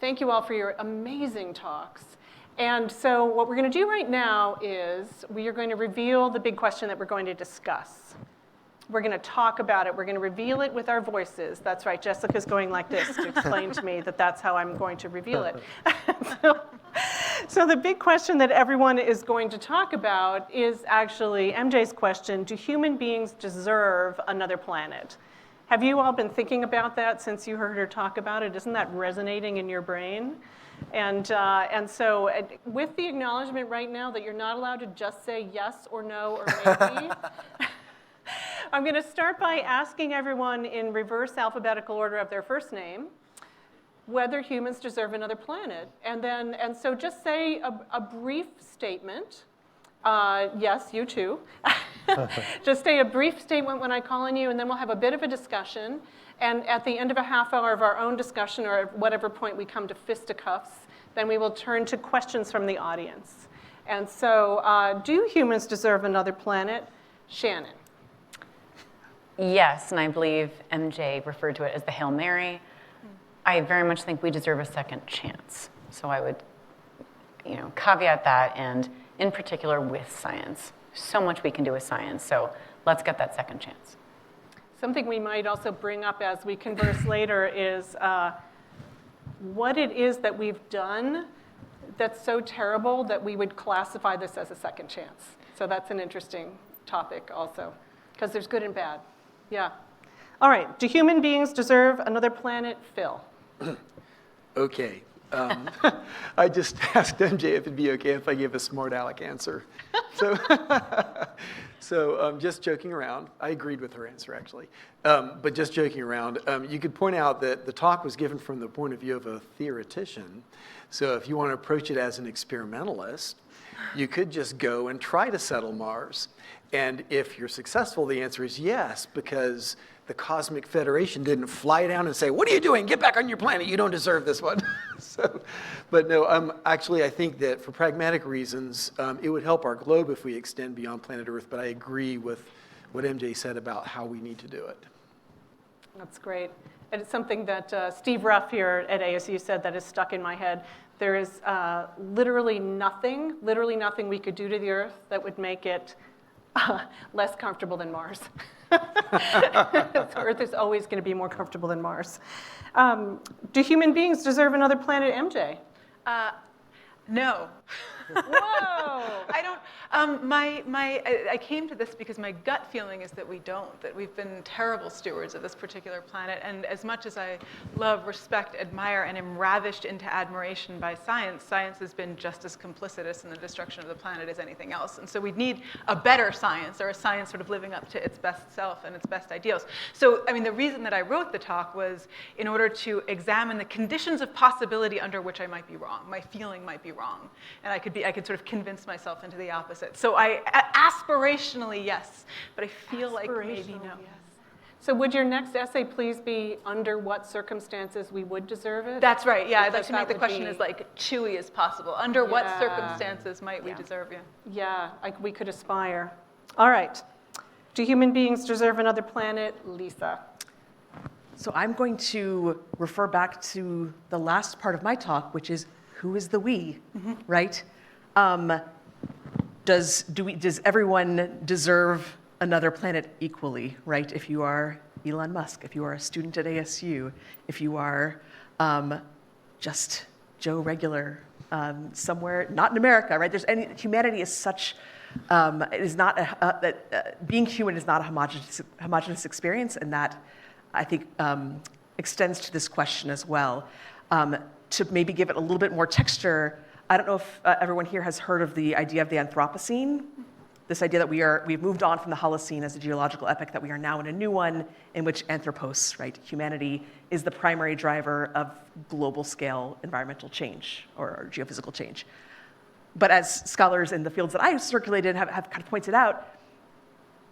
Thank you all for your amazing talks. And so what we're going to do right now is we are going to reveal the big question that we're going to discuss. We're going to talk about it. We're going to reveal it with our voices. That's right. Jessica's going like this to explain to me that that's how I'm going to reveal it. So the big question that everyone is going to talk about is actually MJ's question: do human beings deserve another planet? Have you all been thinking about that since you heard her talk about it? Isn't that resonating in your brain? And so with the acknowledgement right now that you're not allowed to just say yes or no or maybe, I'm going to start by asking everyone in reverse alphabetical order of their first name whether humans deserve another planet. And so just say a brief statement. Yes, you too. Just say a brief statement when I call on you, and then we'll have a bit of a discussion. And at the end of a half hour of our own discussion, or at whatever point we come to fisticuffs, then we will turn to questions from the audience. And so do humans deserve another planet? Shannon. Yes, and I believe MJ referred to it as the Hail Mary. I very much think we deserve a second chance. So I would, caveat that, and in particular with science. So much we can do with science, so let's get that second chance. Something we might also bring up as we converse later is what it is that we've done that's so terrible that we would classify this as a second chance. So that's an interesting topic also, because there's good and bad. Yeah. All right, do human beings deserve another planet? Phil. Okay. I just asked MJ if it'd be okay if I gave a smart aleck answer. So just joking around. I agreed with her answer, actually. But just joking around, you could point out that the talk was given from the point of view of a theoretician. So if you want to approach it as an experimentalist, you could just go and try to settle Mars. And if you're successful, the answer is yes, because the Cosmic Federation didn't fly down and say, "What are you doing? Get back on your planet. You don't deserve this one." But no, actually, I think that for pragmatic reasons, it would help our globe if we extend beyond planet Earth. But I agree with what MJ said about how we need to do it. That's great. And it's something that Steve Ruff here at ASU said that is stuck in my head. There is literally nothing we could do to the Earth that would make it less comfortable than Mars. Earth is always going to be more comfortable than Mars. Do human beings deserve another planet, MJ? No. Whoa! I don't. I came to this because my gut feeling is that we don't. That we've been terrible stewards of this particular planet. And as much as I love, respect, admire, and am ravished into admiration by science, science has been just as complicitous in the destruction of the planet as anything else. And so we need a better science, or a science sort of living up to its best self and its best ideals. So, I mean, the reason that I wrote the talk was in order to examine the conditions of possibility under which I might be wrong. My feeling might be wrong, and I could sort of convince myself into the opposite. So aspirationally, yes, but I feel like maybe no. Yes. So would your next essay please be under what circumstances we would deserve it? That's right, yeah. I'd like Because to make the that would question be as like chewy as possible. Under what Yeah. circumstances might we deserve you? Yeah, we could aspire. All right. Do human beings deserve another planet? Lisa. So I'm going to refer back to the last part of my talk, which is who is the we, right? Does everyone deserve another planet equally, right? If you are Elon Musk, if you are a student at ASU, if you are just Joe Regular somewhere, not in America, right? Humanity is such, it is not being human is not a homogeneous experience, and that I think extends to this question as well. To maybe give it a little bit more texture, I don't know if everyone here has heard of the idea of the Anthropocene. This idea that we've moved on from the Holocene as a geological epoch, that we are now in a new one in which anthropos, right, humanity, is the primary driver of global scale environmental change or geophysical change. But as scholars in the fields that I circulated have kind of pointed out,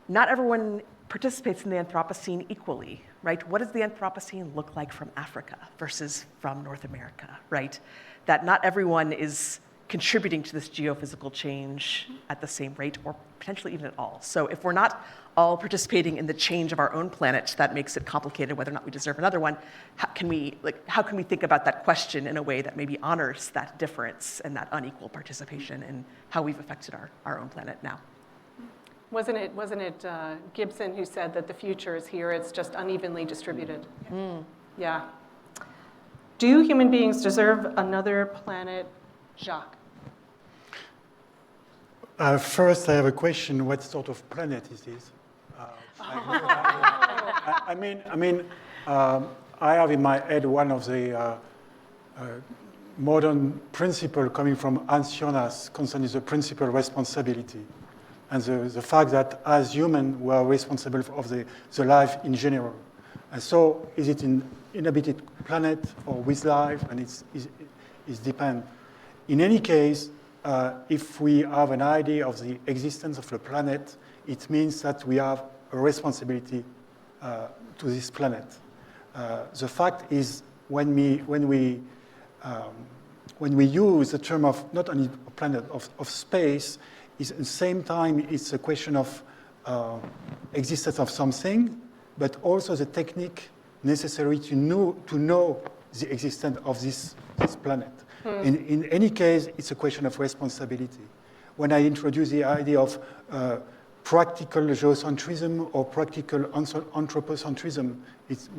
not everyone participates in the Anthropocene equally, right? What does the Anthropocene look like from Africa versus from North America, right? That not everyone is contributing to this geophysical change at the same rate or potentially even at all. So if we're not all participating in the change of our own planet, that makes it complicated whether or not we deserve another one. How can we think about that question in a way that maybe honors that difference and that unequal participation in how we've affected our own planet now? Wasn't it Gibson who said that the future is here, it's just unevenly distributed? Yeah. Do human beings deserve another planet, Jacques? First, I have a question. What sort of planet is this? I have in my head one of the modern principle coming from Hans Jonas concerning the principle of responsibility and the fact that as humans, we are responsible of the life in general. And so is it in inhabited planet or with life? And it depends. In any case, if we have an idea of the existence of the planet, it means that we have a responsibility to this planet. The fact is, when we use the term of not only a planet of space, is at the same time it's a question of existence of something, but also the technique necessary to know the existence of this planet. In any case, it's a question of responsibility. When I introduce the idea of practical geocentrism or practical anthropocentrism, it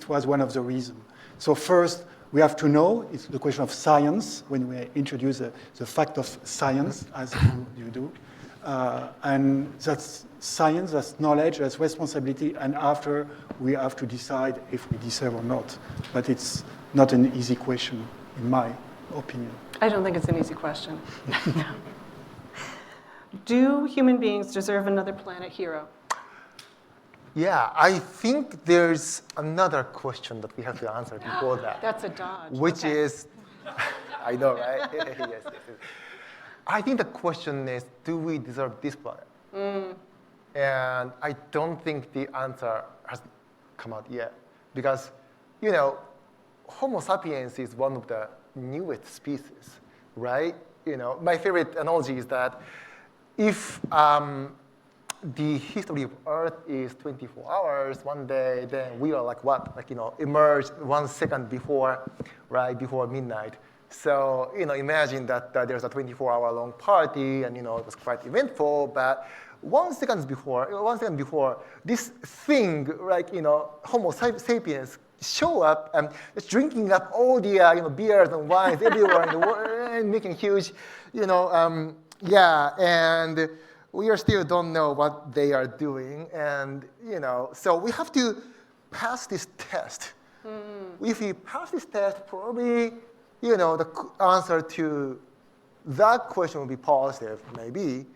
was one of the reasons. So first, we have to know, it's the question of science, when we introduce the fact of science, as you do. And that's science, that's knowledge, that's responsibility, and after we have to decide if we deserve or not. But it's not an easy question, in my opinion. I don't think it's an easy question. Do human beings deserve another planet, Hiro? Yeah, I think there's another question that we have to answer before that. That's a dodge. Which Okay. is, I know, right? yes. I think the question is, do we deserve this planet? And I don't think the answer has come out yet. Because, Homo sapiens is one of the newest species, right? My favorite analogy is that if the history of Earth is 24 hours, one day, then we are like what? Emerged 1 second before, right, before midnight. So, imagine that there's a 24-hour-long party, and, it was quite eventful, but 1 second before, this thing, like, Homo sapiens show up and it's drinking up all the, beers and wines everywhere in the world and making huge, and we still don't know what they are doing. And, so we have to pass this test. If we pass this test, probably, the answer to that question will be positive, maybe.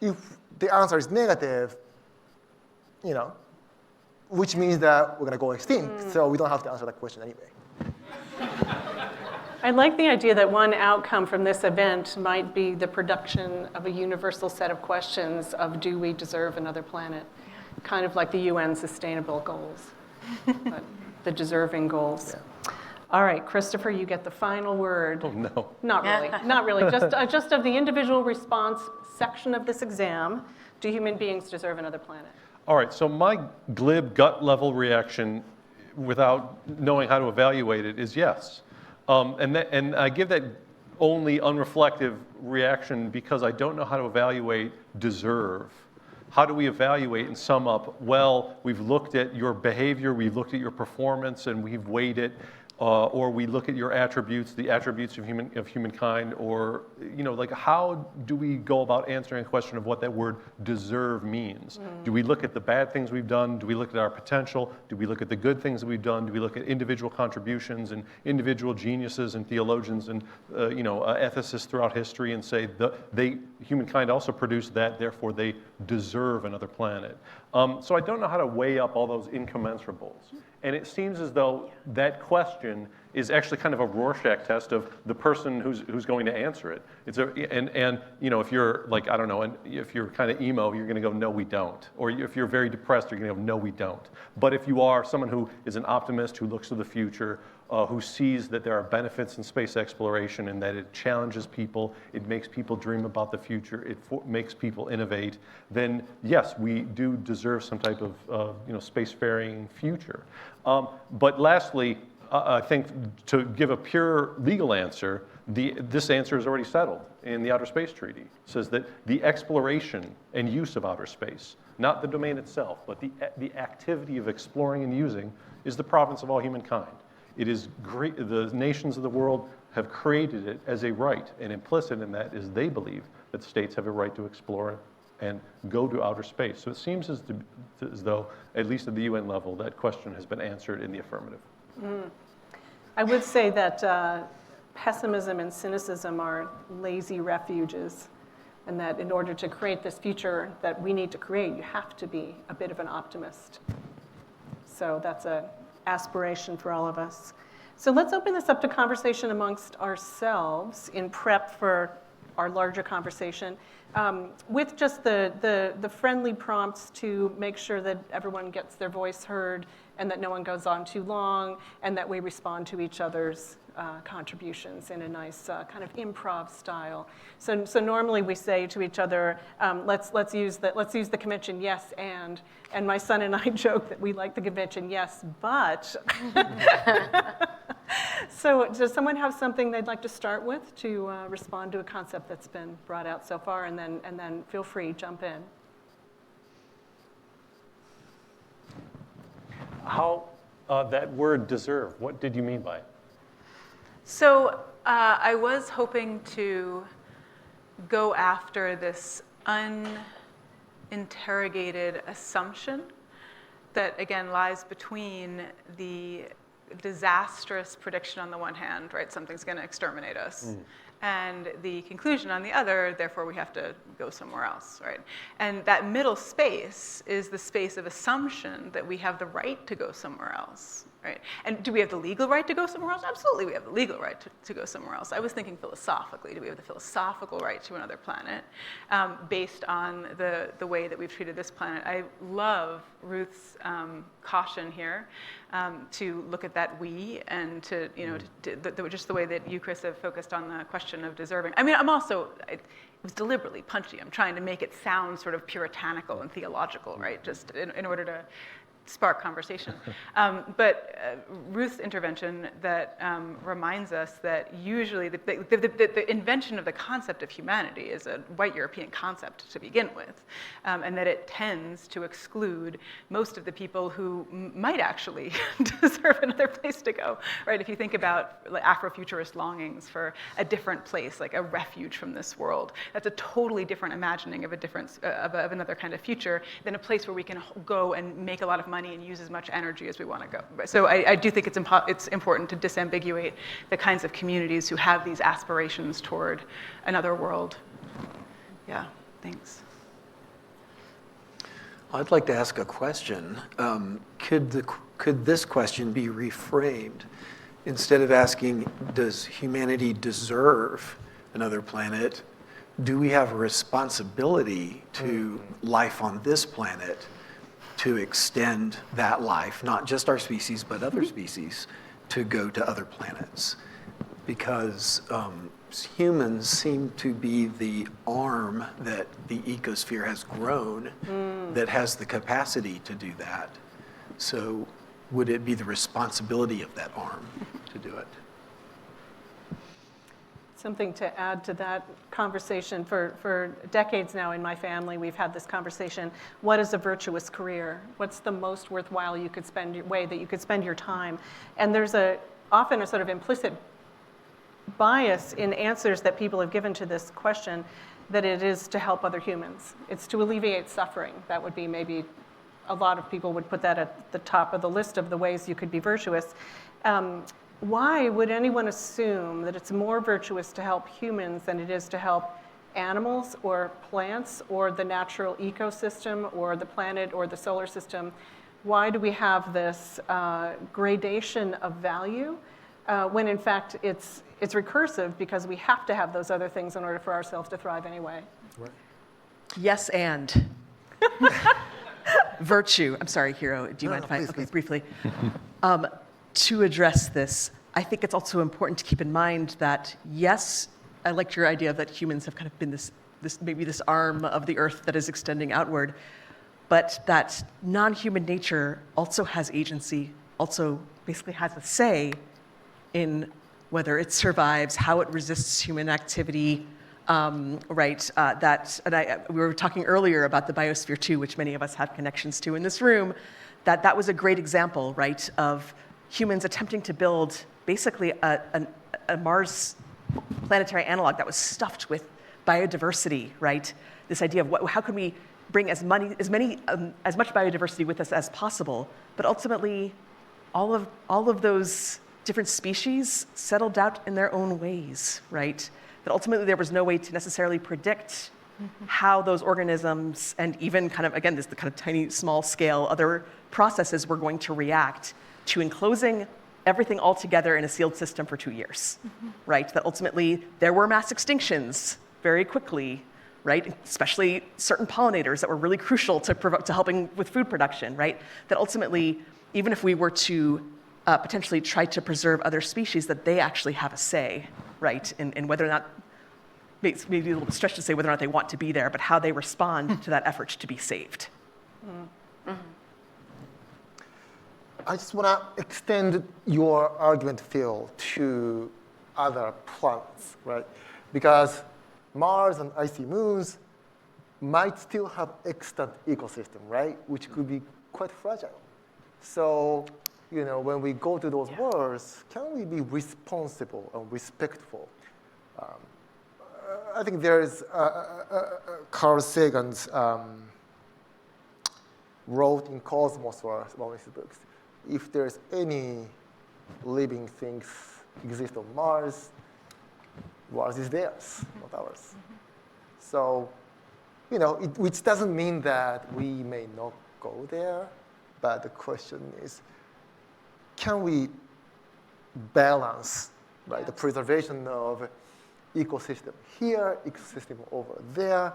If the answer is negative, which means that we're going to go extinct. So we don't have to answer that question anyway. I like the idea that one outcome from this event might be the production of a universal set of questions of do we deserve another planet? Kind of like the UN Sustainable Goals, but the deserving goals. Yeah. All right, Christopher, you get the final word. Oh, no. Not really. Just of the individual response section of this exam, do human beings deserve another planet? All right, so my glib gut level reaction without knowing how to evaluate it is yes. And I give that only unreflective reaction because I don't know how to evaluate deserve. How do we evaluate and sum up? Well, we've looked at your behavior, we've looked at your performance, and we've weighed it. Or we look at your attributes, the attributes of humankind, or how do we go about answering a question of what that word deserve means? Do we look at the bad things we've done? Do we look at our potential? Do we look at the good things that we've done? Do we look at individual contributions and individual geniuses and theologians and ethicists throughout history and say humankind also produced that, therefore they deserve another planet? So I don't know how to weigh up all those incommensurables. And it seems as though that question is actually kind of a Rorschach test of the person who's going to answer it. If you're like, I don't know, and if you're kind of emo, you're going to go, no, we don't. Or if you're very depressed, you're going to go, no, we don't. But if you are someone who is an optimist, who looks to the future, who sees that there are benefits in space exploration and that it challenges people, it makes people dream about the future, it makes people innovate, then yes, we do deserve some type of spacefaring future. But lastly, I think to give a pure legal answer, this answer is already settled in the Outer Space Treaty. It says that the exploration and use of outer space, not the domain itself, but the activity of exploring and using, is the province of all humankind. It is great. The nations of the world have created it as a right, and implicit in that is they believe that states have a right to explore and go to outer space. So it seems as though, at least at the UN level, that question has been answered in the affirmative. I would say that pessimism and cynicism are lazy refuges, and that in order to create this future that we need to create, you have to be a bit of an optimist. So that's an aspiration for all of us. So let's open this up to conversation amongst ourselves in prep for our larger conversation, with just the friendly prompts to make sure that everyone gets their voice heard and that no one goes on too long, and that we respond to each other's contributions in a nice kind of improv style. So normally we say to each other, let's use the convention yes and my son and I joke that we like the convention yes but. So does someone have something they'd like to start with to respond to a concept that's been brought out so far, and then feel free, jump in. How, that word deserve, what did you mean by it? So I was hoping to go after this uninterrogated assumption that, again, lies between the disastrous prediction on the one hand, right, something's going to exterminate us, and the conclusion on the other, therefore we have to go somewhere else, right? And that middle space is the space of assumption that we have the right to go somewhere else, right? And do we have the legal right to go somewhere else? Absolutely, we have the legal right to go somewhere else. I was thinking philosophically, do we have the philosophical right to another planet based on the way that we've treated this planet? I love Ruth's caution here to look at that we, and to, just the way that you, Chris, have focused on the question of deserving. I mean, it was deliberately punchy. I'm trying to make it sound sort of puritanical and theological, right? Just in order to spark conversation. But Ruth's intervention that reminds us that usually the invention of the concept of humanity is a white European concept to begin with, and that it tends to exclude most of the people who might actually deserve another place to go, right? If you think about like Afrofuturist longings for a different place, like a refuge from this world, that's a totally different imagining of of another kind of future than a place where we can go and make a lot of money and use as much energy as we want to go. So I do think it's important to disambiguate the kinds of communities who have these aspirations toward another world. Yeah, thanks. I'd like to ask a question. Could this question be reframed? Instead of asking, does humanity deserve another planet, do we have a responsibility to life on this planet to extend that life, not just our species, but other species, to go to other planets? Because humans seem to be the arm that the ecosphere has grown that has the capacity to do that. So would it be the responsibility of that arm to do it? Something to add to that conversation. For decades now in my family, we've had this conversation. What is a virtuous career? What's the most worthwhile way that you could spend your time? And there's often a sort of implicit bias in answers that people have given to this question, that it is to help other humans. It's to alleviate suffering. That would be maybe, a lot of people would put that at the top of the list of the ways you could be virtuous. Why would anyone assume that it's more virtuous to help humans than it is to help animals or plants or the natural ecosystem or the planet or the solar system? Why do we have this gradation of value when in fact it's recursive, because we have to have those other things in order for ourselves to thrive anyway? Right. Yes, and. Virtue. I'm sorry, Hiro. Do you mind if I? Please, Okay, please. briefly. to address this, I think it's also important to keep in mind that, yes, I liked your idea that humans have kind of been this maybe this arm of the earth that is extending outward, but that non-human nature also has agency, also basically has a say in whether it survives, how it resists human activity, right? We were talking earlier about the biosphere too, which many of us have connections to in this room, that was a great example, right, of humans attempting to build basically a Mars planetary analog that was stuffed with biodiversity, right? This idea of how can we bring as much biodiversity with us as possible, but ultimately, all of those different species settled out in their own ways, right? That ultimately there was no way to necessarily predict how those organisms and even kind of, again, the kind of tiny, small scale other processes were going to react to enclosing everything all together in a sealed system for 2 years, right? That ultimately there were mass extinctions very quickly, right? Especially certain pollinators that were really crucial to helping with food production, right? That ultimately, even if we were to potentially try to preserve other species, that they actually have a say, right? In whether or not, maybe a little stretch to say whether or not they want to be there, but how they respond to that effort to be saved. I just want to extend your argument field to other planets, right? Because Mars and icy moons might still have extant ecosystem, right? Which could be quite fragile. So, when we go to those worlds, can we be responsible and respectful? I think there is Carl Sagan's wrote in Cosmos or one of his books. If there's any living things exist on Mars is theirs, not ours. So, which doesn't mean that we may not go there, but the question is, can we balance, right, the preservation of ecosystem here, ecosystem over there,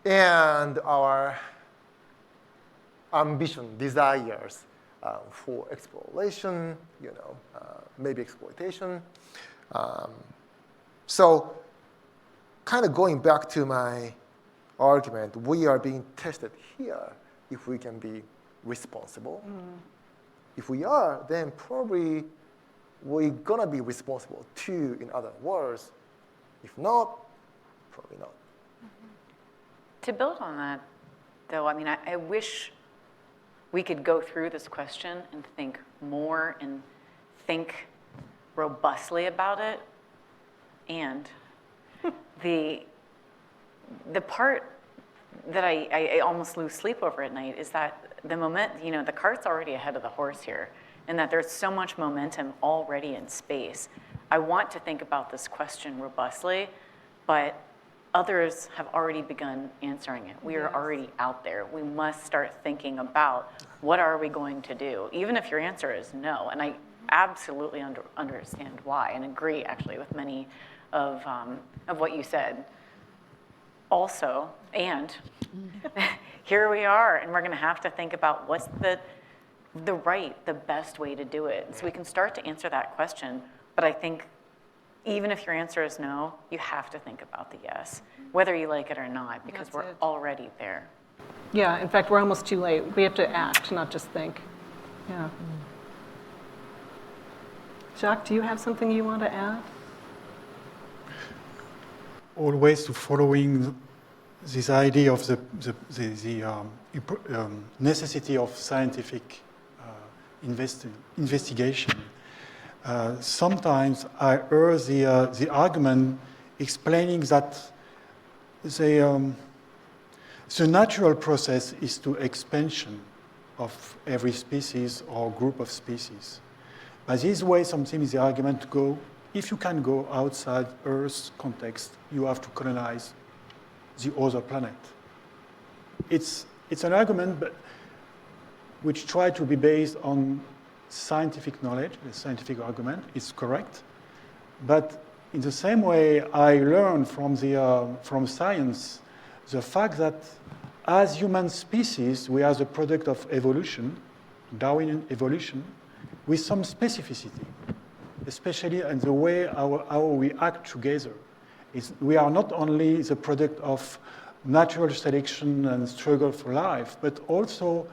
and our ambition, desires for exploration, maybe exploitation. So kind of going back to my argument, we are being tested here if we can be responsible. If we are, then probably we're going to be responsible too in other worlds. If not, probably not. To build on that, though, I wish we could go through this question and think more and think robustly about it. And the part that I almost lose sleep over at night is that the cart's already ahead of the horse here, and that there's so much momentum already in space. I want to think about this question robustly, but others have already begun answering it. We are already out there. We must start thinking about what are we going to do, even if your answer is no. And I absolutely understand why, and agree actually with many of what you said. Also, and here we are, and we're going to have to think about what's the best way to do it. So we can start to answer that question, but I think even if your answer is no, you have to think about the yes, whether you like it or not, because we're already there. Yeah, in fact, we're almost too late. We have to act, not just think. Yeah. Jacques, do you have something you want to add? Always to following this idea of the necessity of scientific investigation. Sometimes I hear the argument explaining that the natural process is to expansion of every species or group of species. But this way, sometimes the argument go, if you can go outside Earth's context, you have to colonize the other planet. It's an argument which tries to be based on scientific knowledge. The scientific argument is correct. But in the same way, I learned from science the fact that as human species, we are the product of evolution, Darwinian evolution, with some specificity, especially in the way how we act together. We are not only the product of natural selection and struggle for life, but also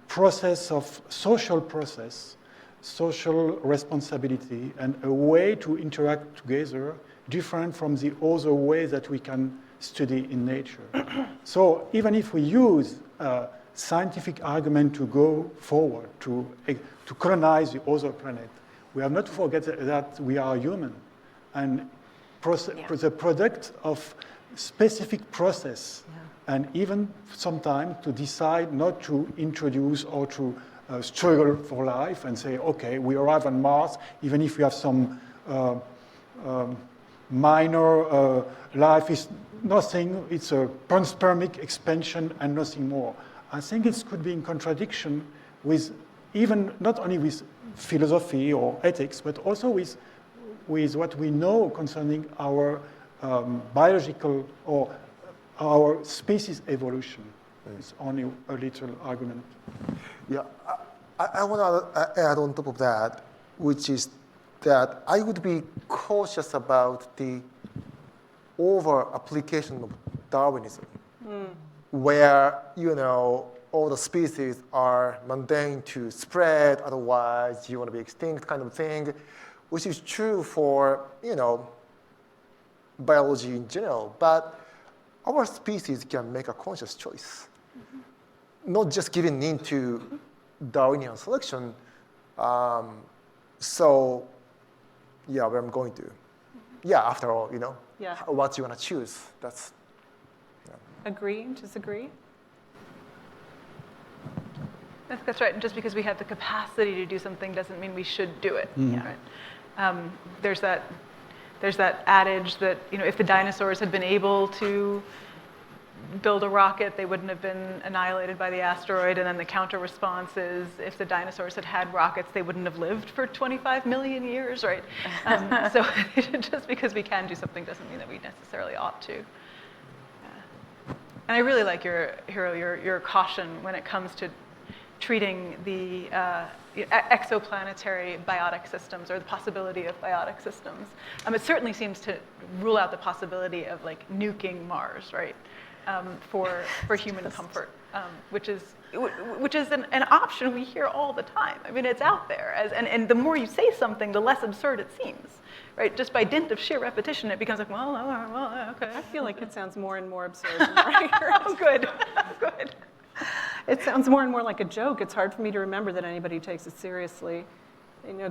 process of social process, social responsibility, and a way to interact together different from the other way that we can study in nature. So even if we use scientific argument to go forward, to colonize the other planet, we have not to forget that we are human. And the product of specific process, and even sometimes to decide not to introduce or to struggle for life and say, okay, we arrive on Mars, even if we have some minor life is nothing, it's a panspermic expansion and nothing more. I think it could be in contradiction with even not only with philosophy or ethics, but also with what we know concerning our biological or our species evolution. It's only a little argument. Yeah, I want to add on top of that, which is that I would be cautious about the over-application of Darwinism, where, all the species are mundane to spread, otherwise you want to be extinct kind of thing, which is true for, biology in general. But our species can make a conscious choice, not just giving in to Darwinian selection. So, yeah, where I'm going to. Yeah, after all, what you want to choose. That's. Yeah. Agree, disagree? That's right. Just because we have the capacity to do something doesn't mean we should do it. Right? There's that adage that if the dinosaurs had been able to build a rocket, they wouldn't have been annihilated by the asteroid. And then the counter response is, if the dinosaurs had had rockets, they wouldn't have lived for 25 million years, right? So just because we can do something doesn't mean that we necessarily ought to. And I really like your caution when it comes to treating the exoplanetary biotic systems, or the possibility of biotic systems. It certainly seems to rule out the possibility of nuking Mars, right? For human comfort, which is an option we hear all the time. I mean, it's out there, and the more you say something, the less absurd it seems, right? Just by dint of sheer repetition, it becomes like, well, okay. I feel like it sounds more and more absurd. Right? Oh, good, good. It sounds more and more like a joke. It's hard for me to remember that anybody takes it seriously.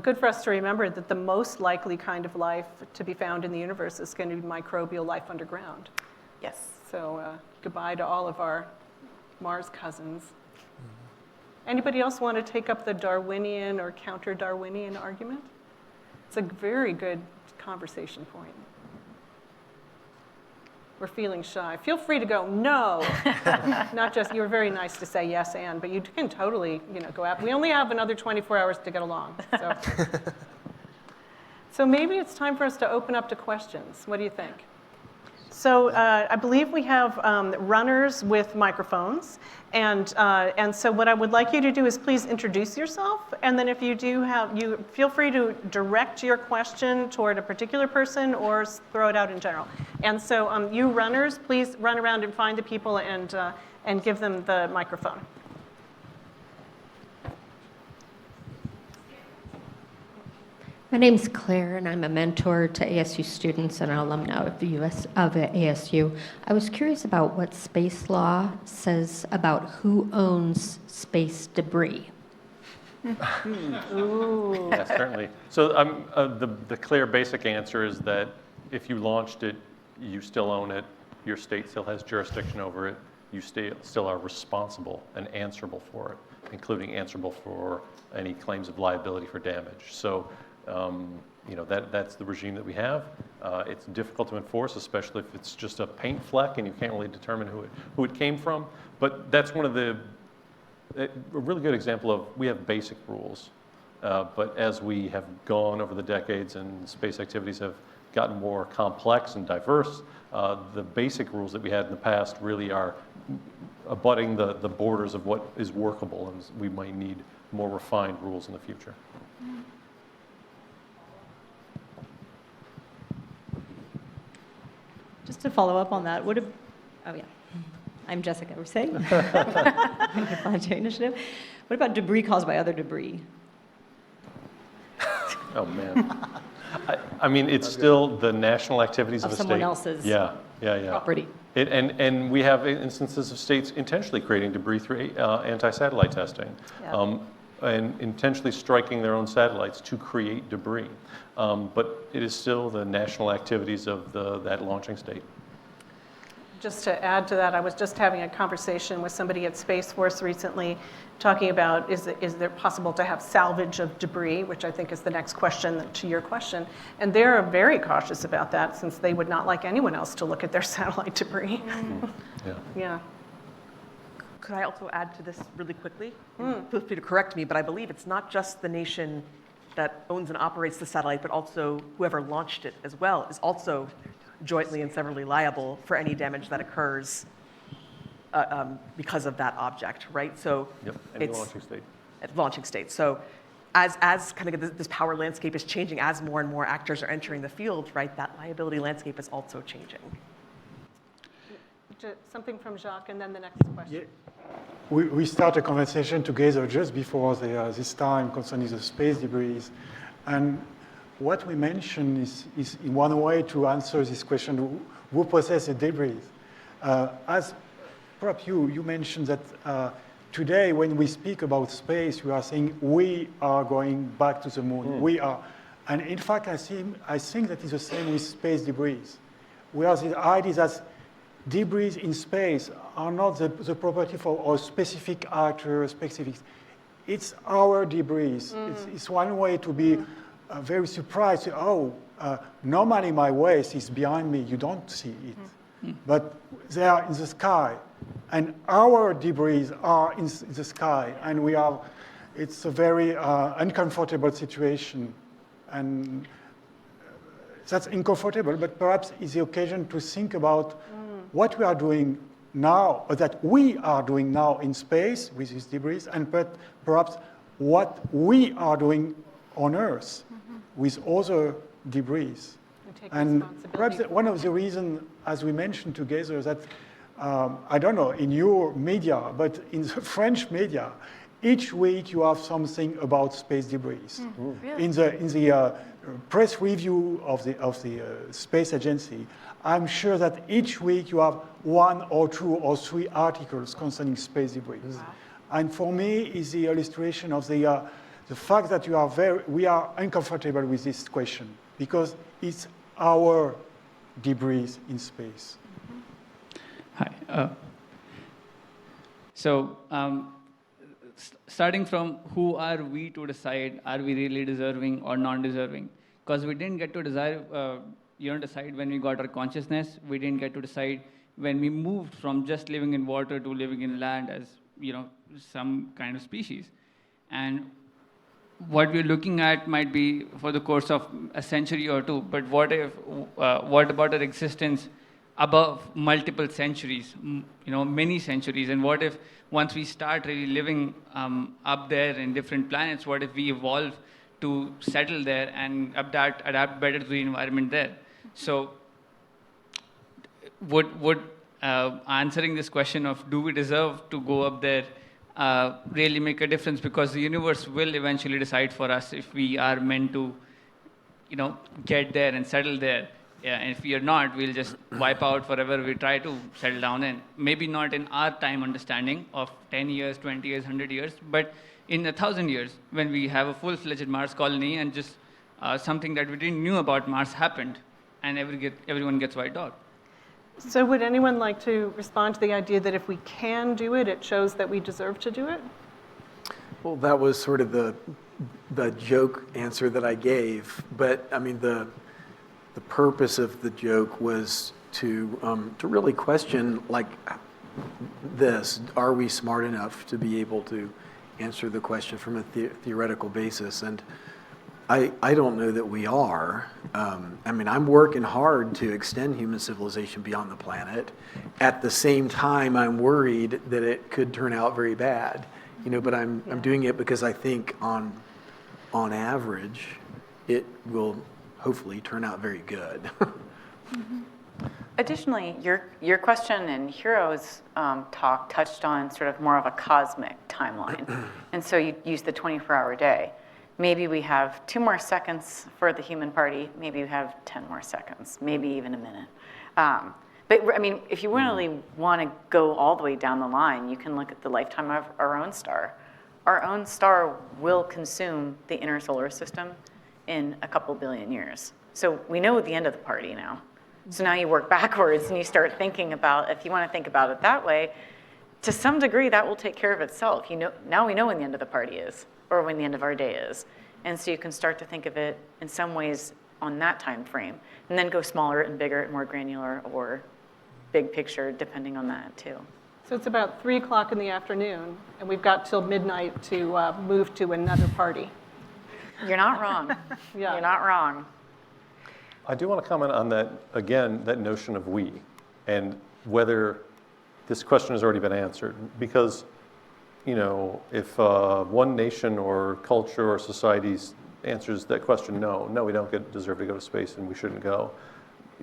Good for us to remember that the most likely kind of life to be found in the universe is going to be microbial life underground. Yes. So goodbye to all of our Mars cousins. Anybody else want to take up the Darwinian or counter-Darwinian argument? It's a very good conversation point. We're feeling shy. Feel free to go, no. Not just, you were very nice to say yes and, but you can totally go out. We only have another 24 hours to get along. So maybe it's time for us to open up to questions. What do you think? So I believe we have runners with microphones. And so what I would like you to do is please introduce yourself. And then if you do you feel free to direct your question toward a particular person or throw it out in general. And so you runners, please run around and find the people and give them the microphone. My name is Claire, and I'm a mentor to ASU students and an alumna of ASU. I was curious about what space law says about who owns space debris. Ooh. Yeah, certainly. So the clear basic answer is that if you launched it, you still own it, your state still has jurisdiction over it, you still are responsible and answerable for it, including answerable for any claims of liability for damage. So that's the regime that we have. It's difficult to enforce, especially if it's just a paint fleck and you can't really determine who it came from. But that's one of a really good example of, we have basic rules. But as we have gone over the decades and space activities have gotten more complex and diverse, the basic rules that we had in the past really are abutting the borders of what is workable, and we might need more refined rules in the future. Just to follow up on that, I'm Jessica Rusay, Planetary Initiative. What about debris caused by other debris? Oh, man. I mean, it's still the national activities of a state. Of someone else's property. And we have instances of states intentionally creating debris through anti-satellite testing, and intentionally striking their own satellites to create debris. But it is still the national activities of that launching state. Just to add to that, I was just having a conversation with somebody at Space Force recently talking about is there possible to have salvage of debris, which I think is the next question to your question. And they're very cautious about that since they would not like anyone else to look at their satellite debris. Yeah. Could I also add to this really quickly? Feel free to correct me, but I believe it's not just the nation that owns and operates the satellite, but also whoever launched it as well is also jointly and severally liable for any damage that occurs because of that object, right? So and the launching state. At launching state. So as kind of this power landscape is changing, as more and more actors are entering the field, right, that liability landscape is also changing. Something from Jacques, and then the next question. Yeah. We start a conversation together just before this time concerning the space debris. And what we mentioned is in one way to answer this question, who possesses the debris? As perhaps you mentioned that today when we speak about space, we are saying we are going back to the moon. We are. And in fact, I think that is the same with space debris. Whereas the idea that debris in space are not the property for a specific actor, it's our debris. It's one way to be very surprised. Normally my waste is behind me. You don't see it. But they are in the sky. And our debris are in the sky. And it's a very uncomfortable situation. And that's uncomfortable, but perhaps is the occasion to think about what we are doing now, or that we are doing now in space with this debris, and perhaps what we are doing on Earth with other debris. And perhaps one of the reasons, as we mentioned together, that, I don't know, in your media, but in the French media, each week you have something about space debris. Really? In the press review of the space agency, I'm sure that each week you have 1 or 2 or 3 articles concerning space debris. Wow. And for me, is the illustration of the fact that we are uncomfortable with this question because it's our debris in space. Hi. Starting from who are we to decide, are we really deserving or non-deserving? Because we didn't get to decide when we got our consciousness. We didn't get to decide when we moved from just living in water to living in land as some kind of species. And what we're looking at might be for the course of a century or two, but what about our existence above multiple centuries, many centuries? And what if once we start really living up there in different planets, what if we evolve to settle there and adapt better to the environment there? So would answering this question of do we deserve to go up there really make a difference? Because the universe will eventually decide for us if we are meant to get there and settle there. And if we are not, we'll just wipe out forever we try to settle down in. Maybe not in our time understanding of 10 years, 20 years, 100 years, but in 1,000 years when we have a full-fledged Mars colony and just something that we didn't knew about Mars happened and everyone gets wiped out. So would anyone like to respond to the idea that if we can do it, it shows that we deserve to do it? Well, that was sort of the joke answer that I gave. But I mean, the purpose of the joke was to really question like this: are we smart enough to be able to answer the question from a theoretical basis? And I don't know that we are. I mean, I'm working hard to extend human civilization beyond the planet. At the same time, I'm worried that it could turn out very bad. But I'm doing it because I think on average, it will hopefully turn out very good. Additionally, your question and Hiro's talk touched on sort of more of a cosmic timeline. And so you use the 24-hour day. Maybe we have 2 more seconds for the human party. Maybe we have 10 more seconds, maybe even a minute. But I mean, if you really want to go all the way down the line, you can look at the lifetime of our own star. Our own star will consume the inner solar system in a couple billion years. So we know the end of the party now. So now you work backwards and you start thinking about, if you want to think about it that way, to some degree that will take care of itself. Now we know when the end of the party is, or when the end of our day is. And so you can start to think of it in some ways on that time frame, and then go smaller and bigger and more granular, or big picture, depending on that too. So it's about 3 o'clock in the afternoon, and we've got till midnight to move to another party. You're not wrong. Yeah. You're not wrong. I do want to comment on that, again, that notion of we, and whether this question has already been answered. Because, if one nation or culture or society answers that question, no, we don't deserve to go to space and we shouldn't go.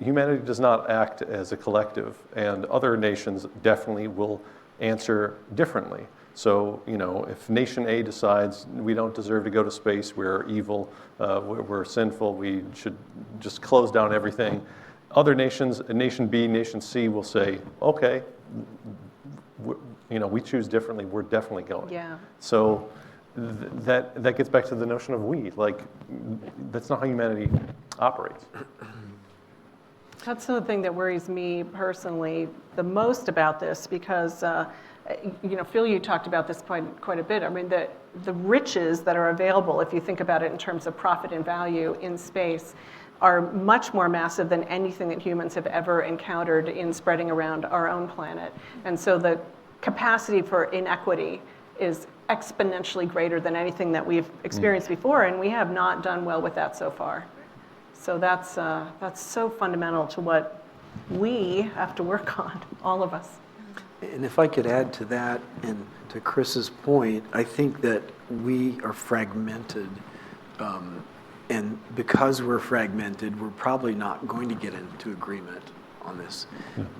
Humanity does not act as a collective, and other nations definitely will answer differently. So, if nation A decides we don't deserve to go to space, we're evil, we're sinful, we should just close down everything, other nations, nation B, nation C will say, okay, we choose differently, we're definitely going. Yeah. So that gets back to the notion of we, like, that's not how humanity operates. That's the thing that worries me personally the most about this, because Phil, you talked about this quite a bit. I mean, the riches that are available, if you think about it in terms of profit and value in space, are much more massive than anything that humans have ever encountered in spreading around our own planet. And so the capacity for inequity is exponentially greater than anything that we've experienced before, and we have not done well with that so far. So that's so fundamental to what we have to work on, all of us. And if I could add to that, and to Chris's point, I think that we are fragmented. And because we're fragmented, we're probably not going to get into agreement on this.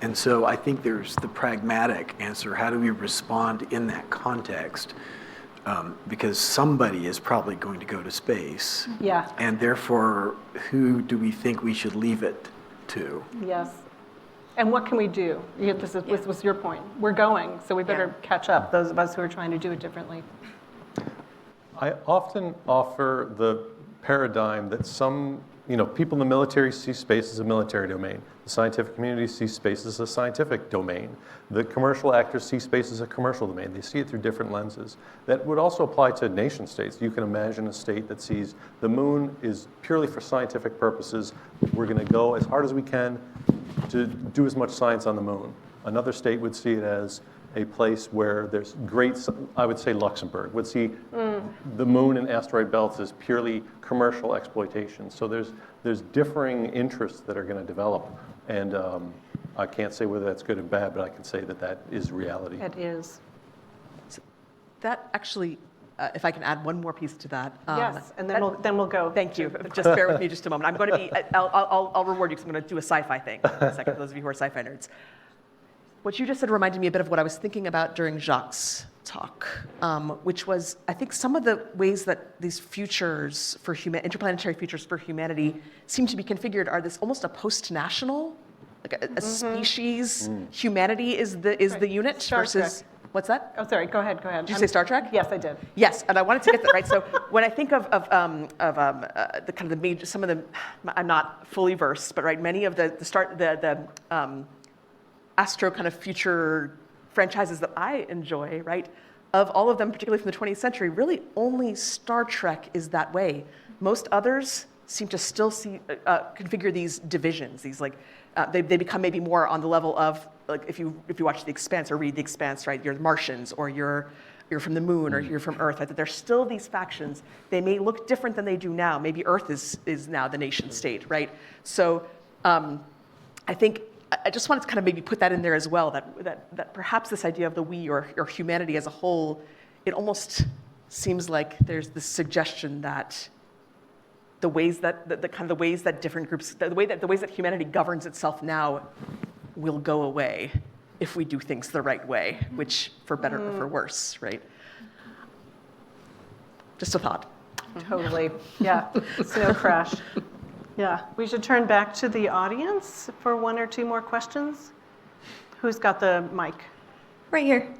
And so I think there's the pragmatic answer. How do we respond in that context? Because somebody is probably going to go to space. Yeah. And therefore, who do we think we should leave it to? Yes. And what can we do? This was your point. We're going, so we better catch up, those of us who are trying to do it differently. I often offer the paradigm that some, people in the military see space as a military domain. The scientific community sees space as a scientific domain. The commercial actors see space as a commercial domain. They see it through different lenses. That would also apply to nation states. You can imagine a state that sees the moon is purely for scientific purposes. We're going to go as hard as we can to do as much science on the moon. Another state would see it as a place where there's great, I would say Luxembourg, would see the moon and asteroid belts as purely commercial exploitation. So there's differing interests that are going to develop. And I can't say whether that's good or bad, but I can say that is reality. It is. So that actually, if I can add one more piece to that. Yes, and then we'll go. Thank you. Just bear with me just a moment. I'm going to be, I'll reward you because I'm going to do a sci-fi thing in a second, for those of you who are sci-fi nerds. What you just said reminded me a bit of what I was thinking about during Jacques' talk, which was, I think, some of the ways that these futures for interplanetary futures for humanity seem to be configured are this almost a post-national, like a species. Humanity is the unit Star versus. Trek. What's that? Oh, sorry. Go ahead. Did you say Star Trek? Yes, I did. Yes, and I wanted to get that right. So when I think of the kind of the major, some of the, I'm not fully versed, but right, many of the astro kind of future franchises that I enjoy, right, of all of them, particularly from the 20th century, really only Star Trek is that way. Most others seem to still configure these divisions. These they become maybe more on the level of, like, if you watch The Expanse or read The Expanse, right, you're Martians or you're from the moon or you're from Earth. Right? That there's still these factions. They may look different than they do now. Maybe Earth is now the nation state, right? So I think I just wanted to kind of maybe put that in there as well, that perhaps this idea of the we or humanity as a whole it almost seems like there's this suggestion that the ways that the ways that different groups, the ways that humanity governs itself now will go away if we do things the right way, which for better or for worse, right? Just a thought. Totally, yeah, snow crash. Yeah, we should turn back to the audience for one or two more questions. Who's got the mic? Right here.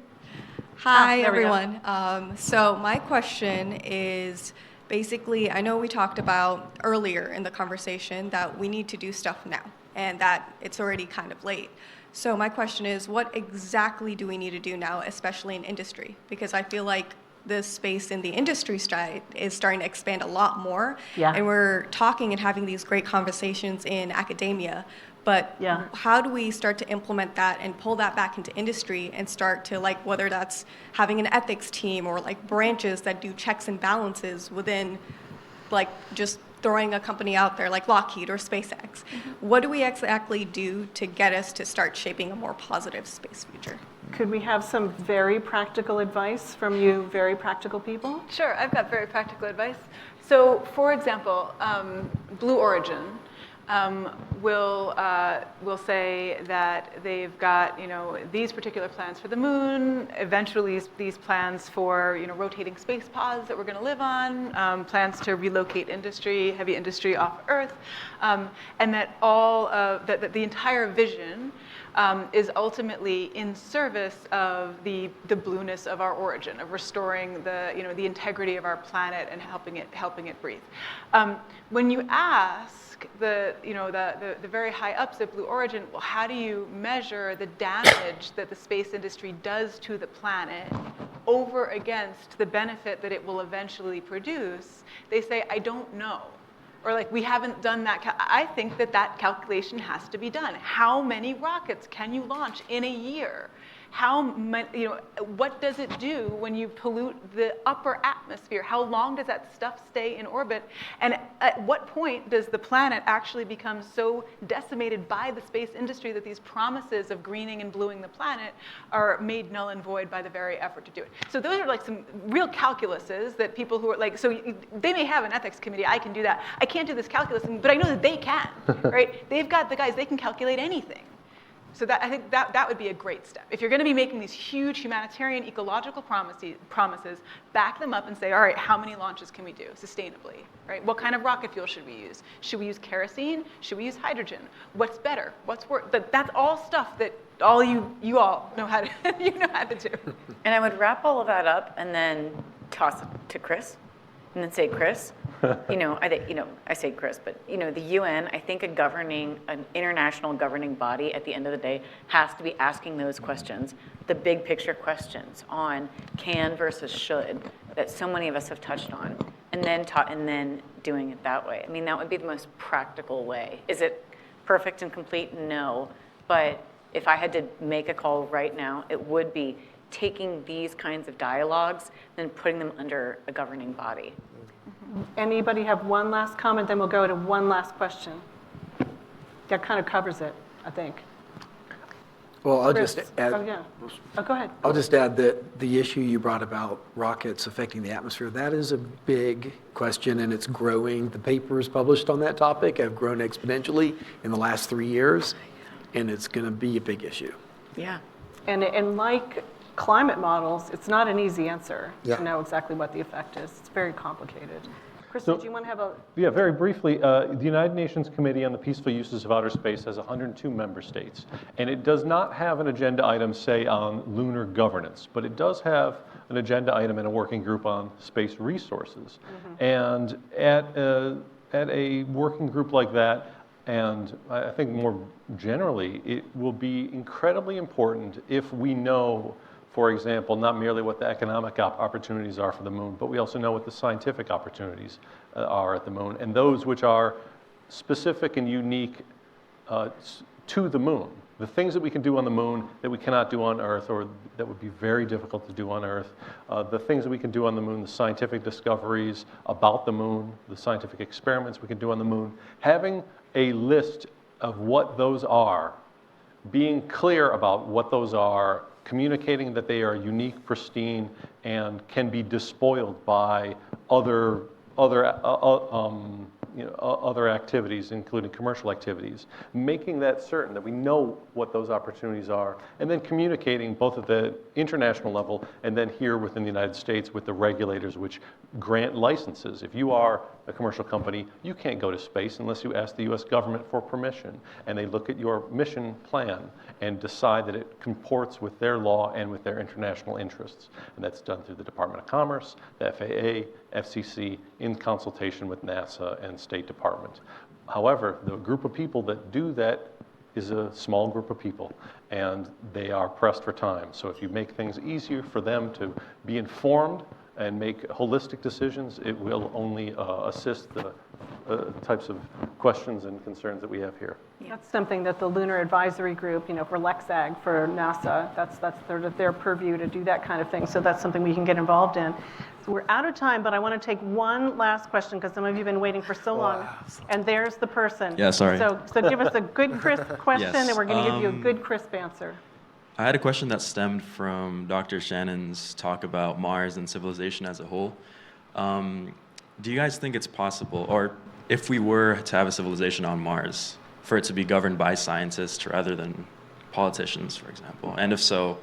Hi, there we go. everyone. So my question is basically, I know we talked about earlier in the conversation that we need to do stuff now and that it's already kind of late. So my question is, what exactly do we need to do now, especially in industry? Because I feel like the space in the industry side is starting to expand a lot more. Yeah. And we're talking and having these great conversations in academia. But Yeah. how do we start to implement that and pull that back into industry and start to, like, whether that's having an ethics team or like branches that do checks and balances within, like, just throwing a company out there like Lockheed or SpaceX? What do we exactly do to get us to start shaping a more positive space future? Could we have some very practical advice from you very practical people? Sure, I've got very practical advice. So, for example, Blue Origin will say that they've got, these particular plans for the moon, eventually these plans for, rotating space pods that we're going to live on, plans to relocate industry, heavy industry off Earth, and that that the entire vision is ultimately in service of the blueness of our origin, of restoring the integrity of our planet and helping it breathe. When you ask the very high ups at Blue Origin, well, how do you measure the damage that the space industry does to the planet over against the benefit that it will eventually produce? They say, I don't know. Or like, we haven't done that. I think that calculation has to be done. How many rockets can you launch in a year? What does it do when you pollute the upper atmosphere? How long does that stuff stay in orbit? And at what point does the planet actually become so decimated by the space industry that these promises of greening and bluing the planet are made null and void by the very effort to do it? So those are like some real calculuses that people who are like, so they may have an ethics committee, I can do that. I can't do this calculus, but I know that they can, right? They've got the guys, they can calculate anything. So I think that would be a great step. If you're going to be making these huge humanitarian ecological promises, back them up and say, all right, how many launches can we do sustainably? Right? What kind of rocket fuel should we use? Should we use kerosene? Should we use hydrogen? What's better? What's worse? That's all stuff that you all know how to do. And I would wrap all of that up and then toss it to Chris, and then say, Chris, I say Chris, but the UN, I think an international governing body at the end of the day has to be asking those questions, the big picture questions on can versus should that so many of us have touched on, and then doing it that way. I mean, that would be the most practical way. Is it perfect and complete? No, but if I had to make a call right now, it would be taking these kinds of dialogues and putting them under a governing body. Anybody have one last comment? Then we'll go to one last question. That kind of covers it, I think. Well, I'll Chris. just add. Oh, yeah. Oh, go ahead. I'll just add that the issue you brought about rockets affecting the atmosphere, that is a big question, and it's growing. The papers published on that topic have grown exponentially in the last 3 years, and it's going to be a big issue. Yeah. And like climate models, it's not an easy answer Yeah. to know exactly what the effect is. It's very complicated. Chris, did you want to have a... Yeah, very briefly, the United Nations Committee on the Peaceful Uses of Outer Space has 102 member states, and it does not have an agenda item, say, on lunar governance, but it does have an agenda item in a working group on space resources. And at a working group like that, and I think more generally, it will be incredibly important if we know, for example, not merely what the economic opportunities are for the moon, but we also know what the scientific opportunities are at the moon, and those which are specific and unique to the moon. The things that we can do on the moon that we cannot do on Earth, or that would be very difficult to do on Earth, the things that we can do on the moon, the scientific discoveries about the moon, the scientific experiments we can do on the moon, having a list of what those are, being clear about what those are, communicating that they are unique, pristine, and can be despoiled by other activities, including commercial activities, making that certain that we know what those opportunities are, and then communicating both at the international level and then here within the United States with the regulators which grant licenses. If you are a commercial company, you can't go to space unless you ask the US government for permission, and they look at your mission plan and decide that it comports with their law and with their international interests. And that's done through the Department of Commerce, the FAA, FCC, in consultation with NASA and State Department. However, the group of people that do that is a small group of people, and they are pressed for time. So if you make things easier for them to be informed and make holistic decisions, it will only assist the types of questions and concerns that we have here. That's something that the Lunar Advisory Group, for LEXAG, for NASA, that's sort of their purview to do that kind of thing. So that's something we can get involved in. So we're out of time, but I want to take one last question because some of you have been waiting for so long. And there's the person. Yeah, sorry. So give us a good, crisp question, Yes, and we're going to give you a good, crisp answer. I had a question that stemmed from Dr. Shannon's talk about Mars and civilization as a whole. Do you guys think it's possible, or if we were to have a civilization on Mars, for it to be governed by scientists rather than politicians, for example? And if so,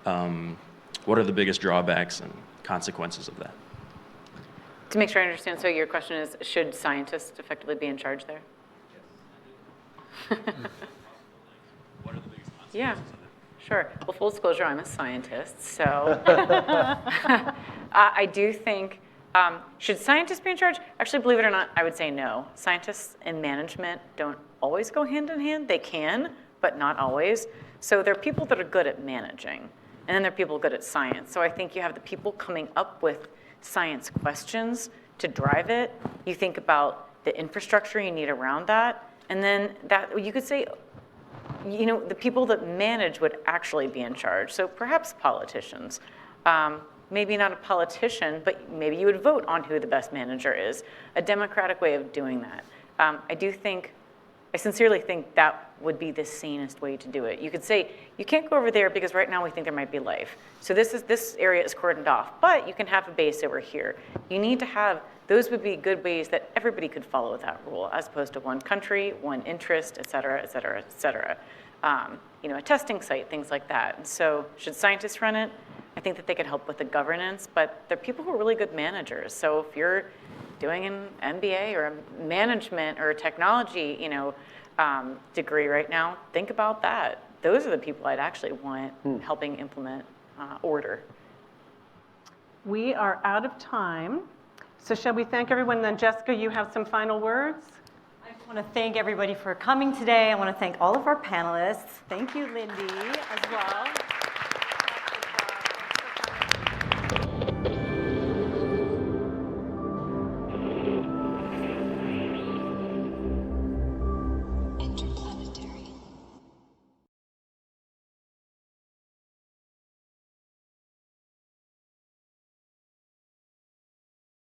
what are the biggest drawbacks and consequences of that? To make sure I understand, so your question is, should scientists effectively be in charge there? What are the biggest consequences? Yeah, sure. Well, full disclosure, I'm a scientist, so I do think, should scientists be in charge? Actually, believe it or not, I would say no. Scientists and management don't always go hand in hand. They can, but not always. So there are people that are good at managing, and then there are people good at science. So I think you have the people coming up with science questions to drive it. You think about the infrastructure you need around that, and then that you could say, the people that manage would actually be in charge. So perhaps politicians. Maybe not a politician, but maybe you would vote on who the best manager is. A democratic way of doing that. I sincerely think that would be the sanest way to do it. You could say, you can't go over there because right now we think there might be life. So this area is cordoned off, but you can have a base over here. You need to have, those would be good ways that everybody could follow that rule, as opposed to one country, one interest, et cetera, et cetera, et cetera. A testing site, things like that. And so should scientists run it? I think that they could help with the governance, but they're people who are really good managers. So if you're doing an MBA or a management or a technology, degree right now, think about that. Those are the people I'd actually want helping implement order. We are out of time. So shall we thank everyone? Then Jessica, you have some final words? I just want to thank everybody for coming today. I want to thank all of our panelists. Thank you, Lindy, as well.